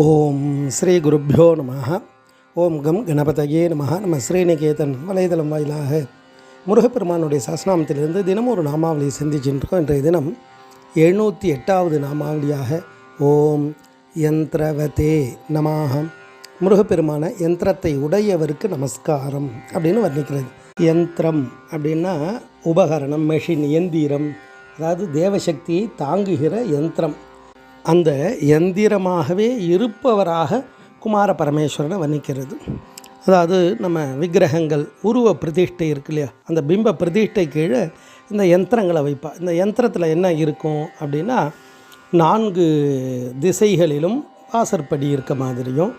ஓம் ஸ்ரீ குருப்யோ நம. ஓம் கம் கணபதையே நம. நம்ம ஸ்ரீநிகேதன் வலைதளம் வாயிலாக முருகப்பெருமானுடைய சஸ்நாமத்திலிருந்து தினம் ஒரு நாமாவளியை சிந்திச்சுருக்கோம். இன்றைய தினம் 708வது நாமாவளியாக ஓம் யந்திரவதே நமாக. முருகப்பெருமான யந்திரத்தை உடையவருக்கு நமஸ்காரம் அப்படின்னு வர்ணிக்கிறது. யந்திரம் அப்படின்னா உபகரணம், மெஷின், எந்திரம், அதாவது தேவசக்தியை தாங்குகிற யந்திரம். அந்த யந்திரமாகவே இருப்பவராக குமார பரமேஸ்வரனை வர்ணிக்கிறது. அதாவது நம்ம விக்கிரகங்கள் உருவ பிரதிஷ்டை இருக்கு இல்லையா, அந்த பிம்ப பிரதிஷ்டை கீழே இந்த யந்திரங்களை வைப்பா. இந்த யந்திரத்தில் என்ன இருக்கும் அப்படின்னா 4 திசைகளிலும் வாசற்படி இருக்க மாதிரியும்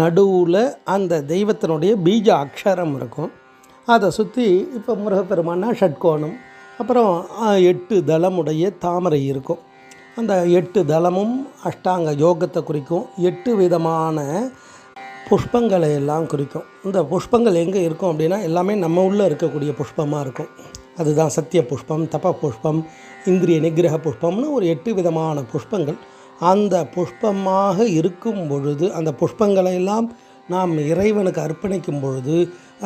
நடுவில் அந்த தெய்வத்தினுடைய பீஜ அக்ஷரம் இருக்கும். அதை சுற்றி இப்போ முருகப்பெருமானா ஷட்கோணம், அப்புறம் 8 தளமுடைய தாமரை இருக்கும். அந்த 8 தளமும் அஷ்டாங்க யோகத்தை குறிக்கும். 8 விதமான புஷ்பங்களை எல்லாம் குறிக்கும். இந்த புஷ்பங்கள் எங்கே இருக்கும் அப்படின்னா எல்லாமே நம்ம உள்ளே இருக்கக்கூடிய புஷ்பமாக இருக்கும். அதுதான் சத்திய புஷ்பம், தப புஷ்பம், இந்திரிய நிகிரக புஷ்பம்னு ஒரு 8 விதமான புஷ்பங்கள். அந்த புஷ்பமாக இருக்கும் பொழுது அந்த புஷ்பங்களை எல்லாம் நாம் இறைவனுக்கு அர்ப்பணிக்கும் பொழுது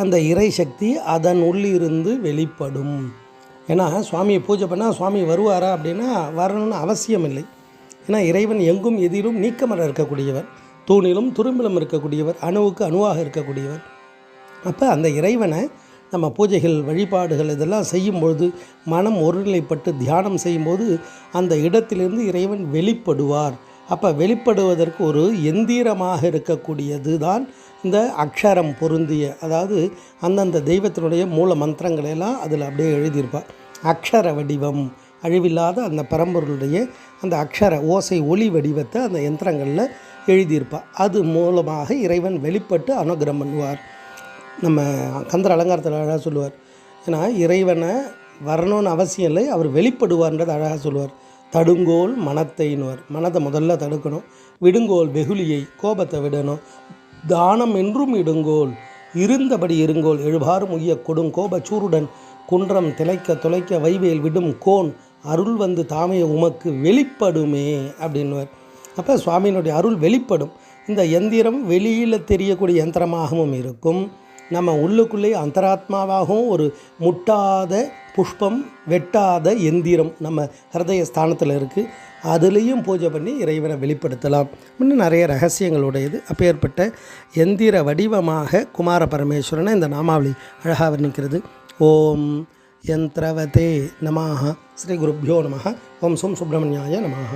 அந்த இறை சக்தி அதன் உள்ளிருந்து வெளிப்படும். ஏன்னா சுவாமியை பூஜை பண்ணால் சுவாமி வருவாரா அப்படின்னா வரணும்னு அவசியம் இல்லை. ஏன்னா இறைவன் எங்கும் எதிலும் நீக்கமர இருக்கக்கூடியவர், தூணிலும் துரும்பிலும் இருக்கக்கூடியவர், அணுவுக்கு அணுவாக இருக்கக்கூடியவர். அப்போ அந்த இறைவனை நம்ம பூஜைகள், வழிபாடுகள் இதெல்லாம் செய்யும்பொழுது மனம் ஒருநிலைப்பட்டு தியானம் செய்யும்போது அந்த இடத்திலிருந்து இறைவன் வெளிப்படுவார். அப்போ வெளிப்படுவதற்கு ஒரு எந்திரமாக இருக்கக்கூடியது தான் இந்த அக்ஷரம் பொருந்திய, அதாவது அந்தந்த தெய்வத்தினுடைய மூல மந்திரங்களையெல்லாம் அதில் அப்படியே எழுதியிருப்பார். அக்ஷர வடிவம், அழிவில்லாத அந்த பரம்பொருளுடைய அந்த அக்ஷர ஓசை ஒளி வடிவத்தை அந்த யந்திரங்களில் எழுதியிருப்பார். அது மூலமாக இறைவன் வெளிப்பட்டு அனுகிரகம் பண்ணுவார். நம்ம கந்தர் அலங்காரத்தில் அழகாக சொல்லுவார். ஏன்னா இறைவனை வரணும்னு அவசியம் இல்லை, அவர் வெளிப்படுவார்ன்றது அழகாக சொல்லுவார். தடுங்கோல் மனத்தைன்னுவார். மனதை முதல்ல தடுக்கணும். விடுங்கோல் வெகுளியை, கோபத்தை விடணும். தானம் என்றும் இடுங்கோல், இருந்தபடி இருங்கோல், எழுபாரும் உய்ய கொடுங்கோப சூருடன் குன்றம் திளைக்க தொலைக்க வைவேல் விடும் கோன் அருள் வந்து தாமே உமக்கு வெளிப்படுமே அப்படின்வார். அப்போ சுவாமியினுடைய அருள் வெளிப்படும். இந்த யந்திரம் வெளியில் தெரியக்கூடிய யந்திரமாகவும் இருக்கும், நம்ம உள்ளுக்குள்ளே அந்தராத்மாவாகவும் ஒரு முட்டாத புஷ்பம், வெட்டாத எந்திரம் நம்ம ஹிருதய ஸ்தானத்தில் இருக்குது. அதுலேயும் பூஜை பண்ணி இறைவனை வெளிப்படுத்தலாம். இன்னும் நிறைய ரகசியங்களுடையது. அப்பேற்பட்ட எந்திர வடிவமாக குமார பரமேஸ்வரனை இந்த நாமாவளி அழகாக வர்ணிக்கிறது. ஓம் யந்திரவதே நமாக. ஸ்ரீ குருப்யோ நமः. ஓம் சும் சுப்பிரமணியாய நமः.